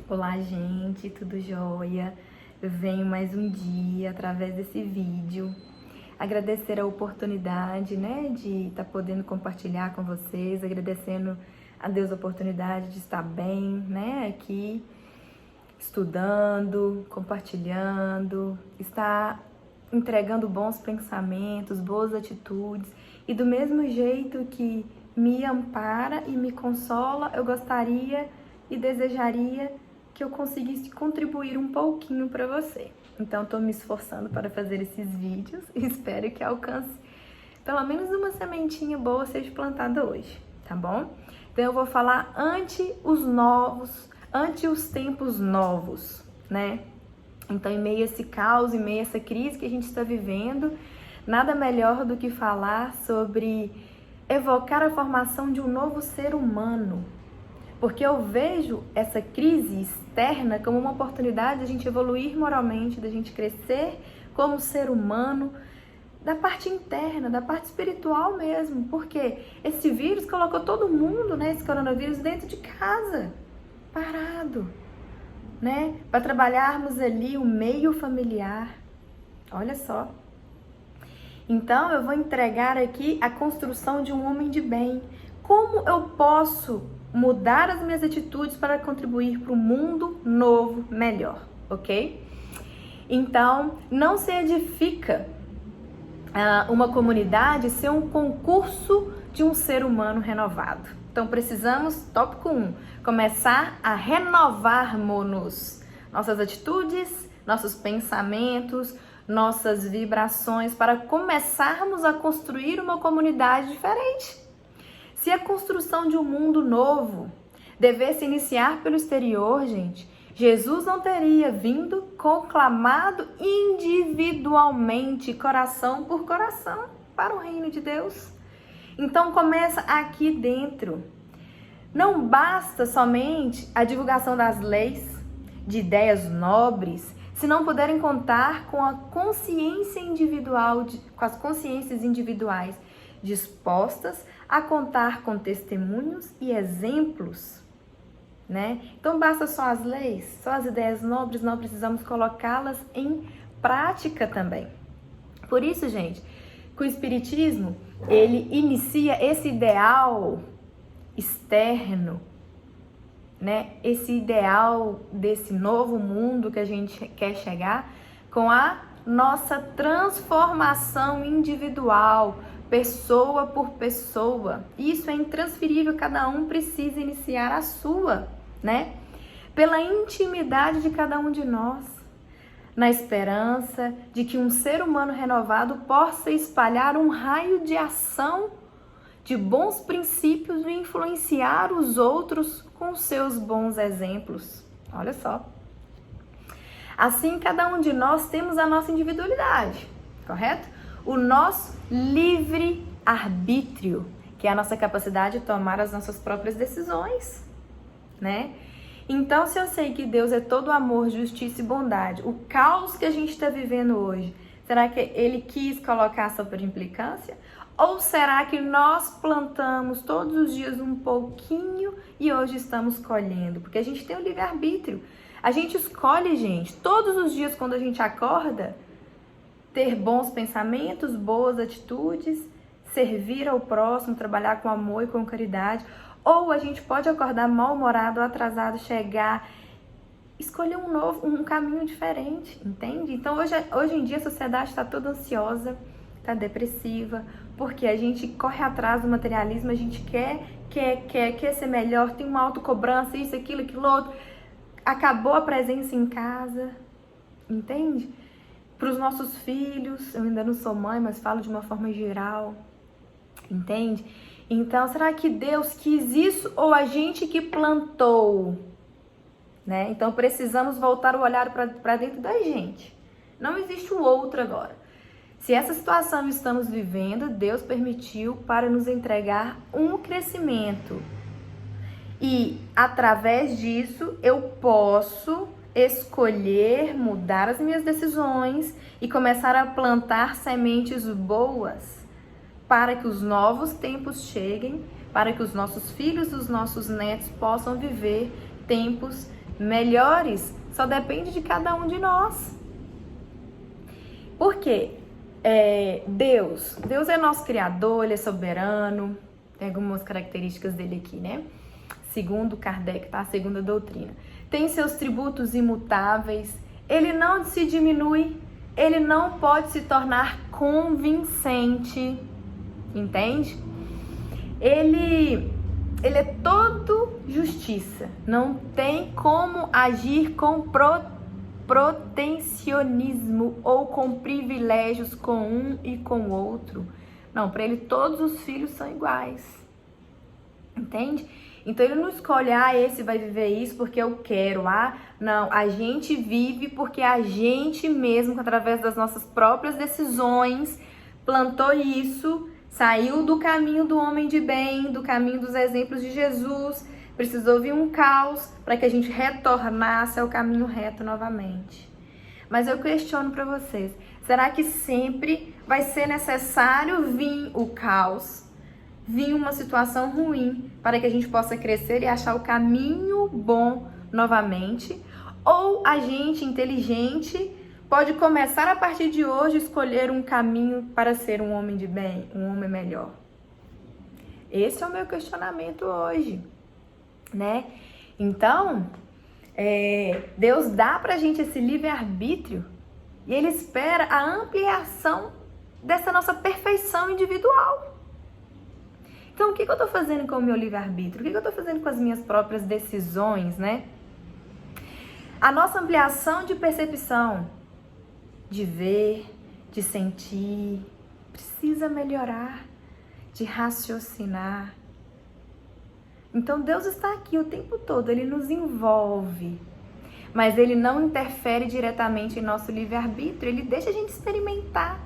Olá, gente, tudo jóia? Eu venho mais um dia através desse vídeo agradecer a oportunidade, de estar podendo compartilhar com vocês, agradecendo a Deus a oportunidade de estar bem, aqui estudando, compartilhando, estar entregando bons pensamentos, boas atitudes e do mesmo jeito que me ampara e me consola, eu gostaria e desejaria que eu conseguisse contribuir um pouquinho para você. Então, estou me esforçando para fazer esses vídeos e espero que alcance pelo menos uma sementinha boa seja plantada hoje, tá bom? Então, eu vou falar ante os tempos novos, Então, em meio a esse caos, em meio a essa crise que a gente está vivendo, nada melhor do que falar sobre evocar a formação de um novo ser humano. Porque eu vejo essa crise externa como uma oportunidade de a gente evoluir moralmente, da gente crescer como ser humano, da parte interna, da parte espiritual mesmo. Porque esse vírus colocou todo mundo, esse coronavírus, dentro de casa, parado, para trabalharmos ali o meio familiar. Olha só. Então, eu vou entregar aqui a construção de um homem de bem. Como eu posso mudar as minhas atitudes para contribuir para um mundo novo, melhor, ok? Então, não se edifica uma comunidade ser um concurso de um ser humano renovado. Então, precisamos, tópico 1, começar a renovarmos nossas atitudes, nossos pensamentos, nossas vibrações, para começarmos a construir uma comunidade diferente. Se a construção de um mundo novo devesse iniciar pelo exterior, gente, Jesus não teria vindo conclamado individualmente, coração por coração, para o reino de Deus. Então começa aqui dentro. Não basta somente a divulgação das leis, de ideias nobres, se não puderem contar com a consciência individual, com as consciências individuais dispostas a contar com testemunhos e exemplos, Então, basta só as leis, só as ideias nobres, não precisamos colocá-las em prática também. Por isso, gente, que o Espiritismo, ele inicia esse ideal externo, Esse ideal desse novo mundo que a gente quer chegar com a nossa transformação individual, pessoa por pessoa. Isso é intransferível, cada um precisa iniciar a sua, Pela intimidade de cada um de nós, na esperança de que um ser humano renovado possa espalhar um raio de ação de bons princípios e influenciar os outros com seus bons exemplos. Olha só. Assim, cada um de nós temos a nossa individualidade, correto? O nosso livre-arbítrio, que é a nossa capacidade de tomar as nossas próprias decisões, Então, se eu sei que Deus é todo amor, justiça e bondade, o caos que a gente está vivendo hoje, será que Ele quis colocar só por implicância? Ou será que nós plantamos todos os dias um pouquinho e hoje estamos colhendo? Porque a gente tem o livre-arbítrio. A gente escolhe, gente, todos os dias quando a gente acorda, ter bons pensamentos, boas atitudes, servir ao próximo, trabalhar com amor e com caridade. Ou a gente pode acordar mal-humorado, atrasado, chegar, escolher um caminho diferente, entende? Então, hoje em dia a sociedade está toda ansiosa, está depressiva, porque a gente corre atrás do materialismo, a gente quer ser melhor, tem uma autocobrança, isso, aquilo outro. Acabou a presença em casa, entende? Para os nossos filhos, eu ainda não sou mãe, mas falo de uma forma geral, entende? Então, será que Deus quis isso ou a gente que plantou? Então, precisamos voltar o olhar para dentro da gente. Não existe o outro agora. Se essa situação estamos vivendo, Deus permitiu para nos entregar um crescimento. E, através disso, eu posso escolher mudar as minhas decisões e começar a plantar sementes boas para que os novos tempos cheguem, para que os nossos filhos e os nossos netos possam viver tempos melhores, só depende de cada um de nós. Por quê? Deus é nosso Criador, Ele é soberano, tem algumas características dele aqui, né? Segundo Kardec, tá? A segunda doutrina. Tem seus tributos imutáveis, Ele não se diminui, Ele não pode se tornar convincente, entende? Ele é todo justiça, não tem como agir com protecionismo ou com privilégios com um e com o outro. Não, para ele todos os filhos são iguais, entende? Então ele não escolhe, esse vai viver isso porque eu quero, não, a gente vive porque a gente mesmo, através das nossas próprias decisões, plantou isso, saiu do caminho do homem de bem, do caminho dos exemplos de Jesus, precisou vir um caos para que a gente retornasse ao caminho reto novamente. Mas eu questiono para vocês, será que sempre vai ser necessário vir o caos, vir uma situação ruim para que a gente possa crescer e achar o caminho bom novamente? Ou a gente, inteligente, pode começar a partir de hoje escolher um caminho para ser um homem de bem, um homem melhor? Esse é o meu questionamento hoje, né? Então, Deus dá pra gente esse livre-arbítrio e Ele espera a ampliação dessa nossa perfeição individual. Então, o que eu tô fazendo com o meu livre-arbítrio? O que eu tô fazendo com as minhas próprias decisões, né? A nossa ampliação de percepção, de ver, de sentir, precisa melhorar, de raciocinar. Então Deus está aqui o tempo todo, Ele nos envolve, mas Ele não interfere diretamente em nosso livre-arbítrio, Ele deixa a gente experimentar.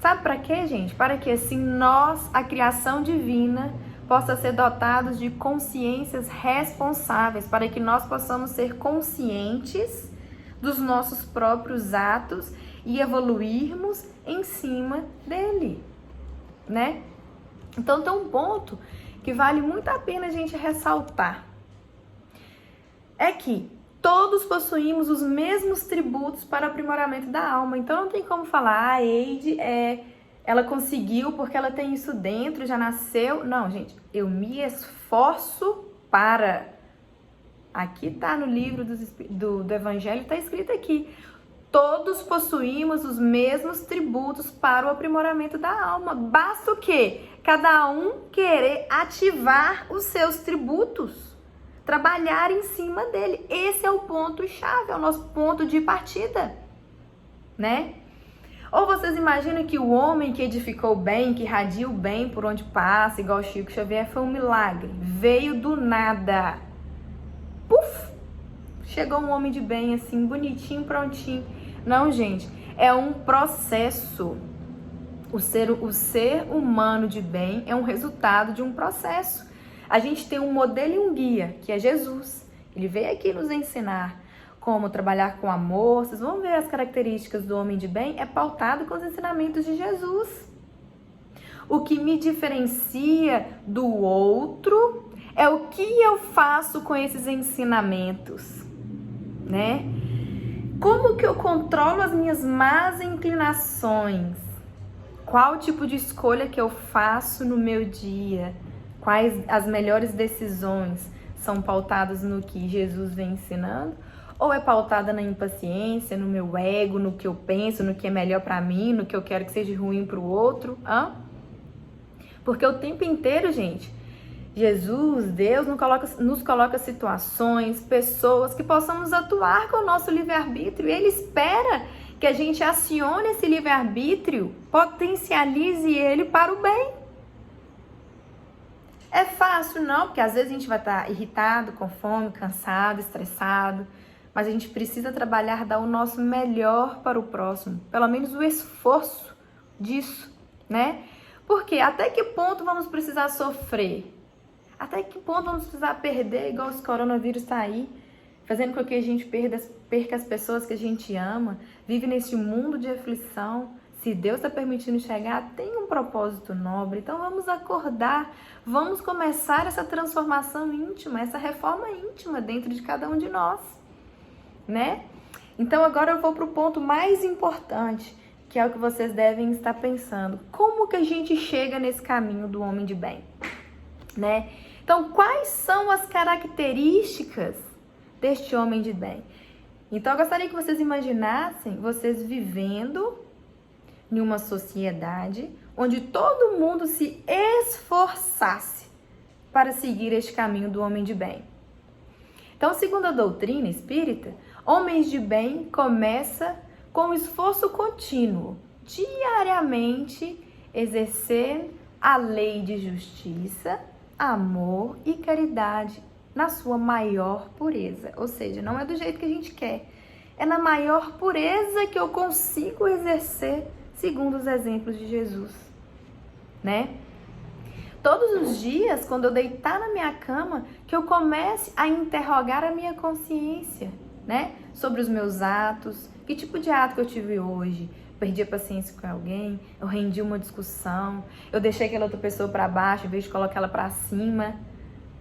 Sabe para quê, gente? Para que assim nós, a criação divina, possa ser dotados de consciências responsáveis, para que nós possamos ser conscientes dos nossos próprios atos e evoluirmos em cima dele, né? Então tem um ponto que vale muito a pena a gente ressaltar. É que todos possuímos os mesmos tributos para o aprimoramento da alma. Então não tem como falar, a Eide ela conseguiu porque ela tem isso dentro, já nasceu. Não, gente, eu me esforço para. Aqui tá no livro do Evangelho, tá escrito aqui. Todos possuímos os mesmos tributos para o aprimoramento da alma. Basta o quê? Cada um querer ativar os seus tributos, trabalhar em cima dele. Esse é o ponto-chave, é o nosso ponto de partida, né? Ou vocês imaginam que o homem que edificou bem, que irradia o bem por onde passa, igual Chico Xavier, foi um milagre. Veio do nada. Puf! Chegou um homem de bem, assim, bonitinho, prontinho. Não, gente, é um processo. O ser humano de bem é um resultado de um processo. A gente tem um modelo e um guia, que é Jesus. Ele veio aqui nos ensinar como trabalhar com amor. Vocês vão ver as características do homem de bem, é pautado com os ensinamentos de Jesus. O que me diferencia do outro é o que eu faço com esses ensinamentos, né? Como que eu controlo as minhas más inclinações? Qual tipo de escolha que eu faço no meu dia? Quais as melhores decisões são pautadas no que Jesus vem ensinando? Ou é pautada na impaciência, no meu ego, no que eu penso, no que é melhor para mim, no que eu quero que seja ruim para o outro? Porque o tempo inteiro, gente, Jesus, Deus, nos coloca situações, pessoas que possamos atuar com o nosso livre-arbítrio. E Ele espera que a gente acione esse livre-arbítrio, potencialize ele para o bem. É fácil? Não, porque às vezes a gente vai estar irritado, com fome, cansado, estressado. Mas a gente precisa trabalhar, dar o nosso melhor para o próximo. Pelo menos o esforço disso, né? Porque até que ponto vamos precisar sofrer? Até que ponto vamos precisar perder, igual esse coronavírus está aí, fazendo com que a gente perca as pessoas que a gente ama, vive nesse mundo de aflição, Se Deus está permitindo chegar, tem um propósito nobre. Então vamos acordar, vamos começar essa transformação íntima, essa reforma íntima dentro de cada um de nós, né? Então agora eu vou para o ponto mais importante, que é o que vocês devem estar pensando. Como que a gente chega nesse caminho do homem de bem, né? Então, quais são as características deste homem de bem? Então, eu gostaria que vocês imaginassem vocês vivendo em uma sociedade onde todo mundo se esforçasse para seguir este caminho do homem de bem. Então, segundo a doutrina espírita, homens de bem começa com esforço contínuo, diariamente exercer a lei de justiça, amor e caridade na sua maior pureza. Ou seja, não é do jeito que a gente quer, é na maior pureza que eu consigo exercer segundo os exemplos de Jesus, né? Todos os dias, quando eu deitar na minha cama, que eu comece a interrogar a minha consciência, né? Sobre os meus atos, que tipo de ato que eu tive hoje? Perdi a paciência com alguém? Eu rendi uma discussão? Eu deixei aquela outra pessoa para baixo em vez de colocar ela para cima,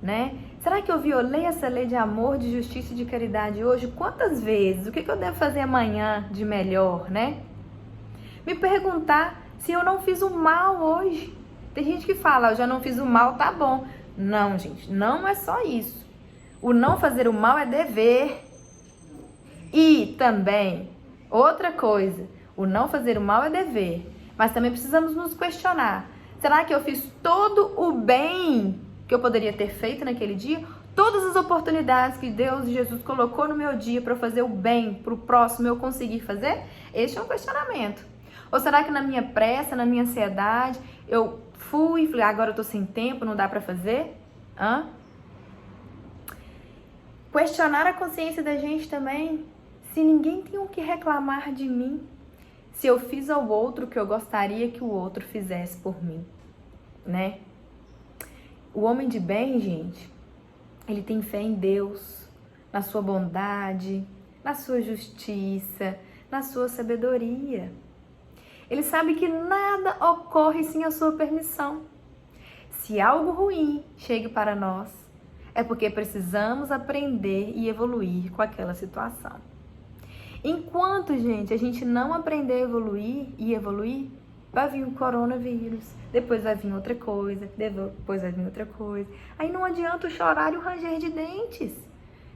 né? Será que eu violei essa lei de amor, de justiça e de caridade hoje? Quantas vezes? O que eu devo fazer amanhã de melhor, né? Me perguntar se eu não fiz o mal hoje. Tem gente que fala, eu já não fiz o mal, tá bom. Não, gente, não é só isso. O não fazer o mal é dever. E também, outra coisa, o não fazer o mal é dever. Mas também precisamos nos questionar. Será que eu fiz todo o bem que eu poderia ter feito naquele dia? Todas as oportunidades que Deus e Jesus colocou no meu dia para fazer o bem para o próximo eu consegui fazer? Este é um questionamento. Ou será que na minha pressa, na minha ansiedade, eu fui e falei, agora eu tô sem tempo, não dá para fazer? Questionar a consciência da gente também. Se ninguém tem o que reclamar de mim, se eu fiz ao outro o que eu gostaria que o outro fizesse por mim, né? O homem de bem, gente, ele tem fé em Deus, na sua bondade, na sua justiça, na sua sabedoria. Ele sabe que nada ocorre sem a sua permissão. Se algo ruim chega para nós, é porque precisamos aprender e evoluir com aquela situação. Enquanto, gente, a gente não aprender a evoluir, vai vir o coronavírus, depois vai vir outra coisa, depois vai vir outra coisa. Aí não adianta o chorar e o ranger de dentes.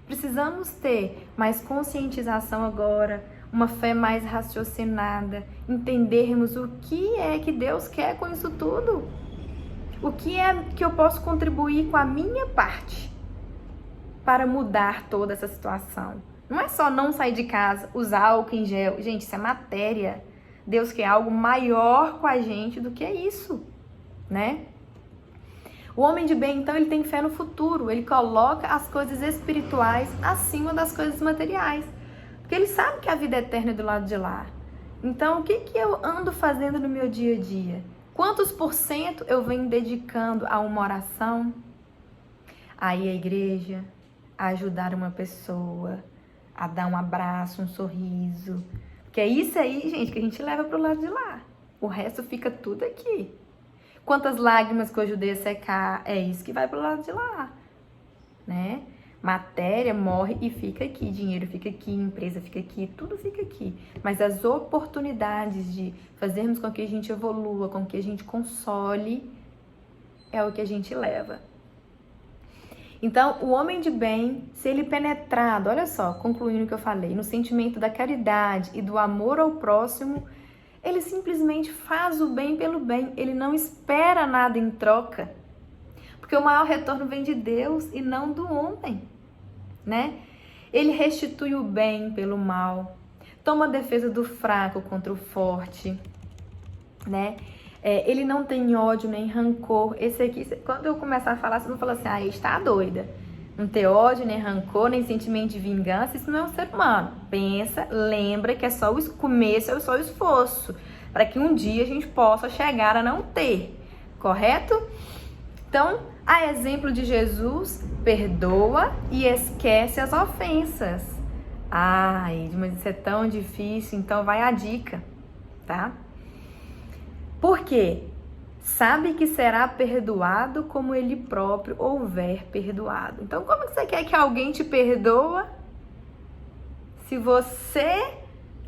Precisamos ter mais conscientização agora, uma fé mais raciocinada, entendermos o que é que Deus quer com isso tudo. O que é que eu posso contribuir com a minha parte para mudar toda essa situação. Não é só não sair de casa, usar álcool em gel. Gente, isso é matéria. Deus quer algo maior com a gente do que isso, né? O homem de bem, então, ele tem fé no futuro. Ele coloca as coisas espirituais acima das coisas materiais. Porque ele sabe que a vida eterna é do lado de lá. Então, o que eu ando fazendo no meu dia a dia? Quantos % eu venho dedicando a uma oração? A ir à igreja, a ajudar uma pessoa, a dar um abraço, um sorriso. Porque é isso aí, gente, que a gente leva para o lado de lá. O resto fica tudo aqui. Quantas lágrimas que eu ajudei a secar, é isso que vai para o lado de lá, né? Matéria morre e fica aqui, dinheiro fica aqui, empresa fica aqui, tudo fica aqui. Mas as oportunidades de fazermos com que a gente evolua, com que a gente console, é o que a gente leva. Então, o homem de bem, se ele penetrado, olha só, concluindo o que eu falei, no sentimento da caridade e do amor ao próximo, ele simplesmente faz o bem pelo bem, ele não espera nada em troca. Porque o maior retorno vem de Deus e não do homem, né? Ele restitui o bem pelo mal, toma a defesa do fraco contra o forte, né? Ele não tem ódio nem rancor. Esse aqui, quando eu começar a falar, você não fala assim, está doida. Não ter ódio, nem rancor, nem sentimento de vingança, isso não é um ser humano. Pensa, lembra que é só o começo, é só o esforço, para que um dia a gente possa chegar a não ter, correto? Então, a exemplo de Jesus, perdoa e esquece as ofensas. Ai, mas isso é tão difícil, então vai a dica, tá? Por quê? Sabe que será perdoado como ele próprio houver perdoado. Então, como que você quer que alguém te perdoa se você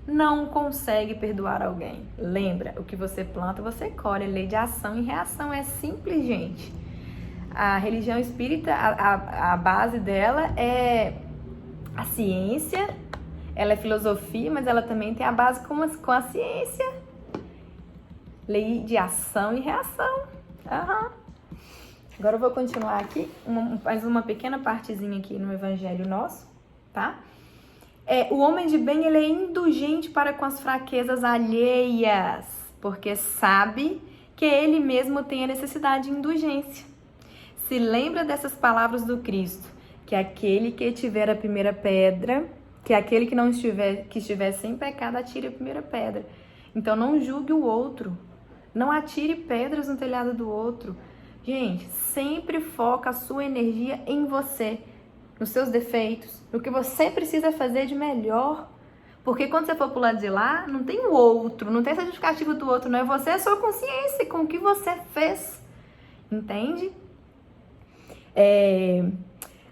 não consegue perdoar alguém? Lembra, o que você planta, você colhe. Lei de ação e reação é simples, gente. A religião espírita, a base dela é a ciência, ela é filosofia, mas ela também tem a base com a ciência. Lei de ação e reação. Uhum. Agora eu vou continuar aqui, mais uma pequena partezinha aqui no Evangelho nosso, tá? O homem de bem, ele é indulgente para com as fraquezas alheias, porque sabe que ele mesmo tem a necessidade de indulgência. Se lembra dessas palavras do Cristo, que aquele que tiver a primeira pedra, que aquele que estiver sem pecado, atire a primeira pedra. Então não julgue o outro, não atire pedras no telhado do outro. Gente, sempre foca a sua energia em você, nos seus defeitos, no que você precisa fazer de melhor. Porque quando você for pro lado de lá, não tem o outro, não tem essa justificativa do outro, não é você, é a sua consciência com o que você fez. Entende?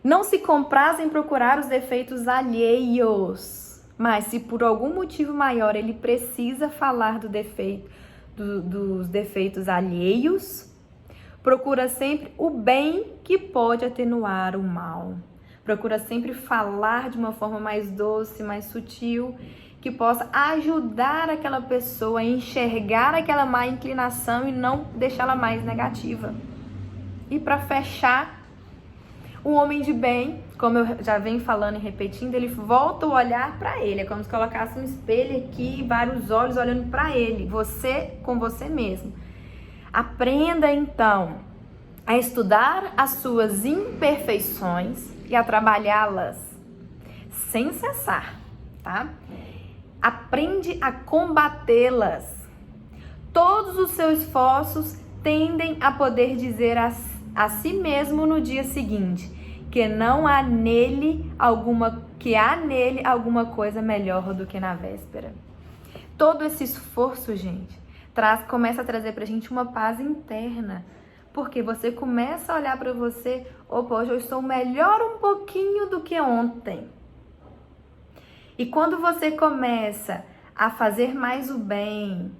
Não se compraz em procurar os defeitos alheios, mas se por algum motivo maior ele precisa falar dos defeitos alheios, procura sempre o bem que pode atenuar o mal. Procura sempre falar de uma forma mais doce, mais sutil, que possa ajudar aquela pessoa a enxergar aquela má inclinação e não deixá-la mais negativa. E para fechar, o homem de bem, como eu já venho falando e repetindo, ele volta o olhar para ele. É como se colocasse um espelho aqui, vários olhos olhando para ele, você com você mesmo. Aprenda então a estudar as suas imperfeições e a trabalhá-las sem cessar, tá? Aprende a combatê-las. Todos os seus esforços tendem a poder dizer a si mesmo no dia seguinte que há nele alguma coisa melhor do que na véspera. Todo esse esforço, gente, começa a trazer pra gente uma paz interna, porque você começa a olhar pra você, opa, hoje eu estou melhor um pouquinho do que ontem. E quando você começa a fazer mais o bem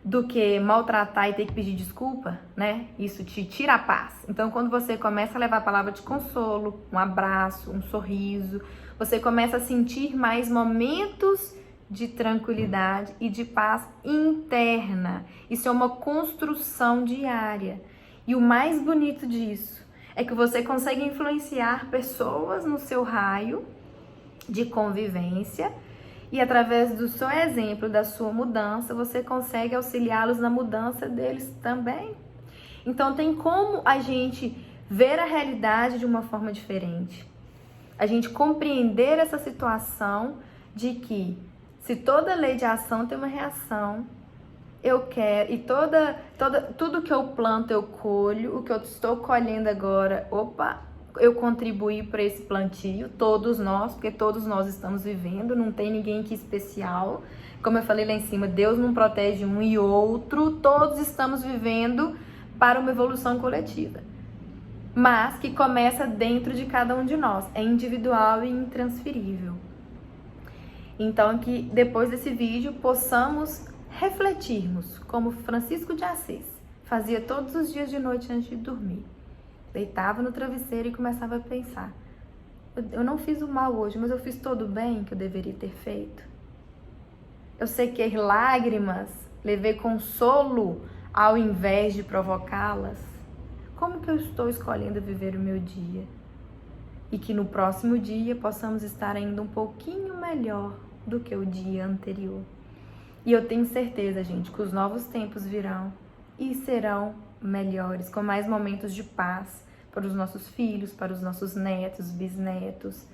do que maltratar e ter que pedir desculpa, né? Isso te tira a paz. Então, quando você começa a levar a palavra de consolo, um abraço, um sorriso, você começa a sentir mais momentos de tranquilidade e de paz interna. Isso é uma construção diária. E o mais bonito disso é que você consegue influenciar pessoas no seu raio de convivência. E através do seu exemplo, da sua mudança, você consegue auxiliá-los na mudança deles também. Então tem como a gente ver a realidade de uma forma diferente. A gente compreender essa situação de que se toda lei de ação tem uma reação, eu quero, e tudo que eu planto eu colho, o que eu estou colhendo agora, eu contribuí para esse plantio, todos nós, porque todos nós estamos vivendo, não tem ninguém aqui especial. Como eu falei lá em cima, Deus não protege um e outro, todos estamos vivendo para uma evolução coletiva. Mas que começa dentro de cada um de nós, é individual e intransferível. Então que depois desse vídeo possamos refletirmos, como Francisco de Assis fazia todos os dias de noite antes de dormir. Deitava no travesseiro e começava a pensar: eu não fiz o mal hoje, mas eu fiz todo o bem que eu deveria ter feito. Eu sequei lágrimas, levei consolo ao invés de provocá-las. Como que eu estou escolhendo viver o meu dia? E que no próximo dia possamos estar ainda um pouquinho melhor do que o dia anterior. E eu tenho certeza, gente, que os novos tempos virão e serão melhores, com mais momentos de paz para os nossos filhos, para os nossos netos, bisnetos.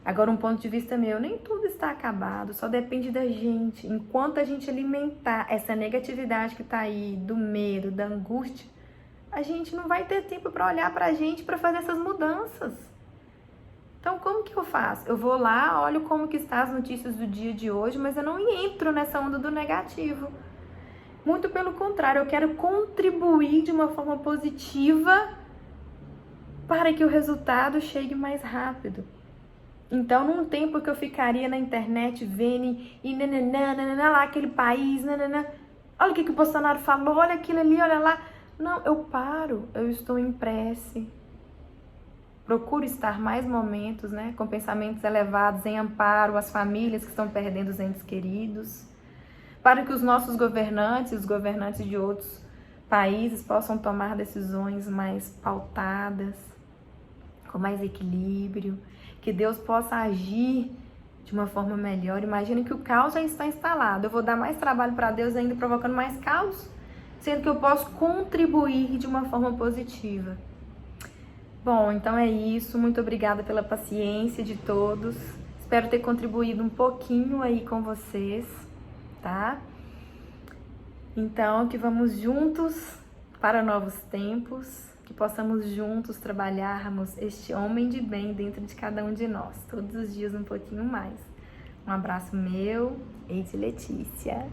Agora, um ponto de vista meu, nem tudo está acabado, só depende da gente. Enquanto a gente alimentar essa negatividade que está aí, do medo, da angústia, a gente não vai ter tempo para olhar para a gente, para fazer essas mudanças. Então, como que eu faço? Eu vou lá, olho como que estão as notícias do dia de hoje, mas eu não entro nessa onda do negativo. Muito pelo contrário, eu quero contribuir de uma forma positiva para que o resultado chegue mais rápido. Então, num tempo que eu ficaria na internet vendo e nananã, lá aquele país, nananã, olha o que o Bolsonaro falou, olha aquilo ali, olha lá. Não, eu paro, eu estou em prece. Procuro estar mais momentos, né, com pensamentos elevados em amparo às famílias que estão perdendo os entes queridos, para que os nossos governantes, os governantes de outros países possam tomar decisões mais pautadas, com mais equilíbrio, que Deus possa agir de uma forma melhor. Imagine que o caos já está instalado. Eu vou dar mais trabalho para Deus ainda provocando mais caos, sendo que eu posso contribuir de uma forma positiva. Bom, então é isso. Muito obrigada pela paciência de todos. Espero ter contribuído um pouquinho aí com vocês, tá? Então, que vamos juntos para novos tempos, que possamos juntos trabalharmos este homem de bem dentro de cada um de nós, todos os dias um pouquinho mais. Um abraço meu, Eide Letícia.